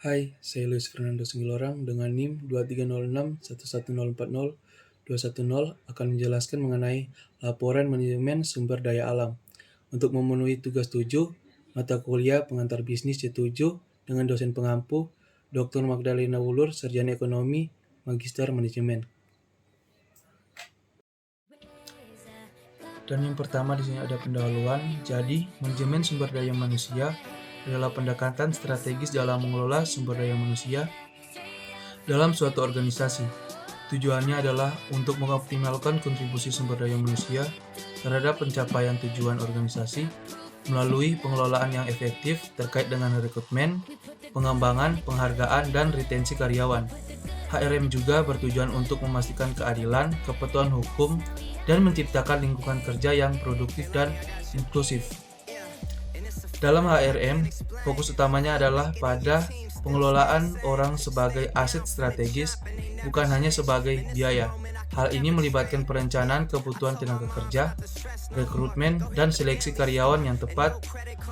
Hai, saya Luis Fernando Singgilorang dengan NIM 230611040210 akan menjelaskan mengenai laporan manajemen sumber daya alam. Untuk memenuhi tugas 7, mata kuliah pengantar bisnis C7 dengan dosen pengampu Dr. Magdalena Wulur, Sarjana Ekonomi, Magister Manajemen. Dan yang pertama di sini ada pendahuluan. Jadi, manajemen sumber daya manusia adalah pendekatan strategis dalam mengelola sumber daya manusia dalam suatu organisasi. Tujuannya adalah untuk mengoptimalkan kontribusi sumber daya manusia terhadap pencapaian tujuan organisasi melalui pengelolaan yang efektif terkait dengan rekrutmen, pengembangan, penghargaan, dan retensi karyawan. HRM juga bertujuan untuk memastikan keadilan, kepatuhan hukum, dan menciptakan lingkungan kerja yang produktif dan inklusif. Dalam HRM, fokus utamanya adalah pada pengelolaan orang sebagai aset strategis, bukan hanya sebagai biaya. Hal ini melibatkan perencanaan kebutuhan tenaga kerja, rekrutmen dan seleksi karyawan yang tepat,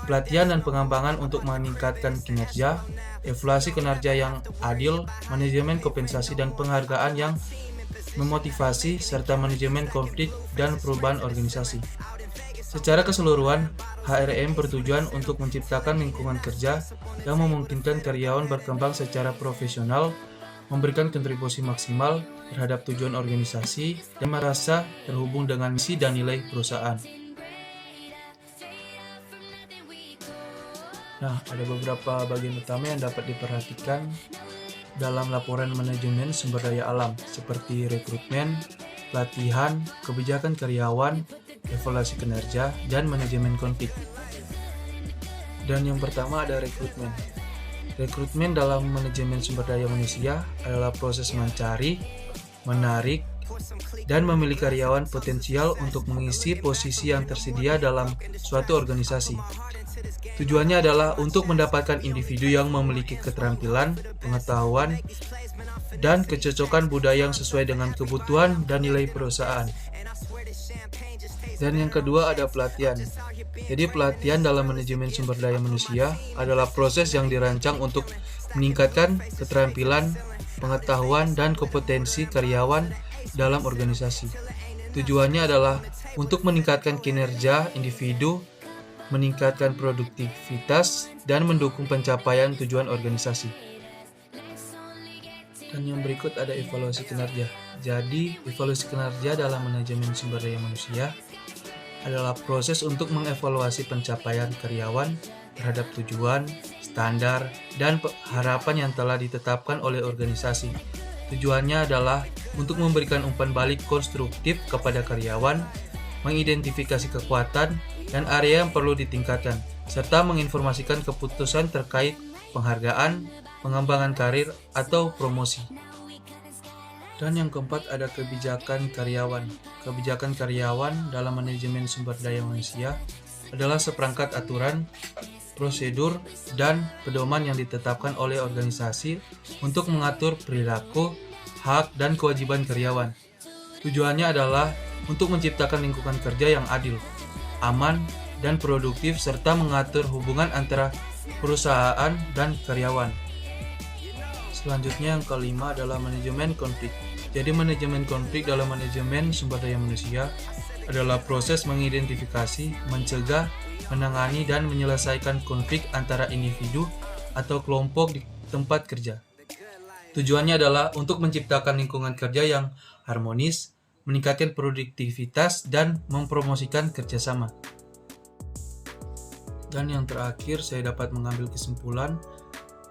pelatihan dan pengembangan untuk meningkatkan kinerja, evaluasi kinerja yang adil, manajemen kompensasi dan penghargaan yang memotivasi, serta manajemen konflik dan perubahan organisasi. Secara keseluruhan, HRM bertujuan untuk menciptakan lingkungan kerja yang memungkinkan karyawan berkembang secara profesional, memberikan kontribusi maksimal terhadap tujuan organisasi, dan merasa terhubung dengan misi dan nilai perusahaan. Nah, ada beberapa bagian utama yang dapat diperhatikan dalam laporan manajemen sumber daya alam, seperti rekrutmen, pelatihan, kebijakan karyawan, evaluasi kinerja, dan manajemen konflik. Dan yang pertama ada rekrutmen. Rekrutmen dalam manajemen sumber daya manusia adalah proses mencari, menarik, dan memilih karyawan potensial untuk mengisi posisi yang tersedia dalam suatu organisasi. Tujuannya adalah untuk mendapatkan individu yang memiliki keterampilan, pengetahuan, dan kecocokan budaya yang sesuai dengan kebutuhan dan nilai perusahaan. Dan yang kedua ada pelatihan. Jadi pelatihan dalam manajemen sumber daya manusia adalah proses yang dirancang untuk meningkatkan keterampilan, pengetahuan, dan kompetensi karyawan dalam organisasi. Tujuannya adalah untuk meningkatkan kinerja individu, meningkatkan produktivitas, dan mendukung pencapaian tujuan organisasi. Dan yang berikut ada evaluasi kinerja. Jadi, evaluasi kinerja dalam manajemen sumber daya manusia adalah proses untuk mengevaluasi pencapaian karyawan terhadap tujuan, standar, dan harapan yang telah ditetapkan oleh organisasi. Tujuannya adalah untuk memberikan umpan balik konstruktif kepada karyawan, mengidentifikasi kekuatan dan area yang perlu ditingkatkan, serta menginformasikan keputusan terkait penghargaan, pengembangan karir, atau promosi. Dan yang keempat ada kebijakan karyawan. Kebijakan karyawan dalam manajemen sumber daya manusia adalah seperangkat aturan, prosedur, dan pedoman yang ditetapkan oleh organisasi untuk mengatur perilaku, hak, dan kewajiban karyawan. Tujuannya adalah untuk menciptakan lingkungan kerja yang adil, aman, dan produktif, serta mengatur hubungan antara perusahaan dan karyawan. Selanjutnya yang kelima adalah manajemen konflik. Jadi manajemen konflik dalam manajemen sumber daya manusia adalah proses mengidentifikasi, mencegah, menangani, dan menyelesaikan konflik antara individu atau kelompok di tempat kerja. Tujuannya adalah untuk menciptakan lingkungan kerja yang harmonis, meningkatkan produktivitas, dan mempromosikan kerjasama. Dan yang terakhir, saya dapat mengambil kesimpulan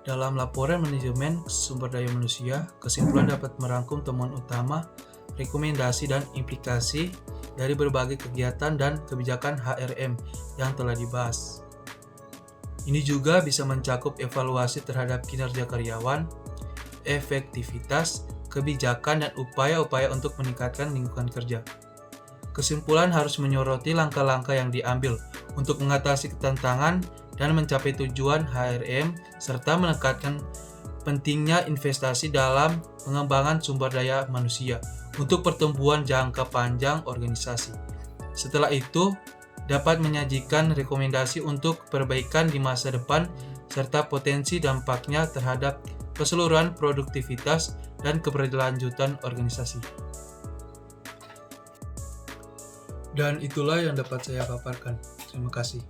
dalam laporan manajemen sumber daya manusia. Kesimpulan dapat merangkum temuan utama, rekomendasi, dan implikasi dari berbagai kegiatan dan kebijakan HRM yang telah dibahas. Ini juga bisa mencakup evaluasi terhadap kinerja karyawan, efektivitas, kebijakan, dan upaya-upaya untuk meningkatkan lingkungan kerja. Kesimpulan harus menyoroti langkah-langkah yang diambil untuk mengatasi tantangan dan mencapai tujuan HRM, serta menekankan pentingnya investasi dalam pengembangan sumber daya manusia untuk pertumbuhan jangka panjang organisasi. Setelah itu, dapat menyajikan rekomendasi untuk perbaikan di masa depan serta potensi dampaknya terhadap keseluruhan produktivitas dan keberlanjutan organisasi. Dan itulah yang dapat saya paparkan. Terima kasih.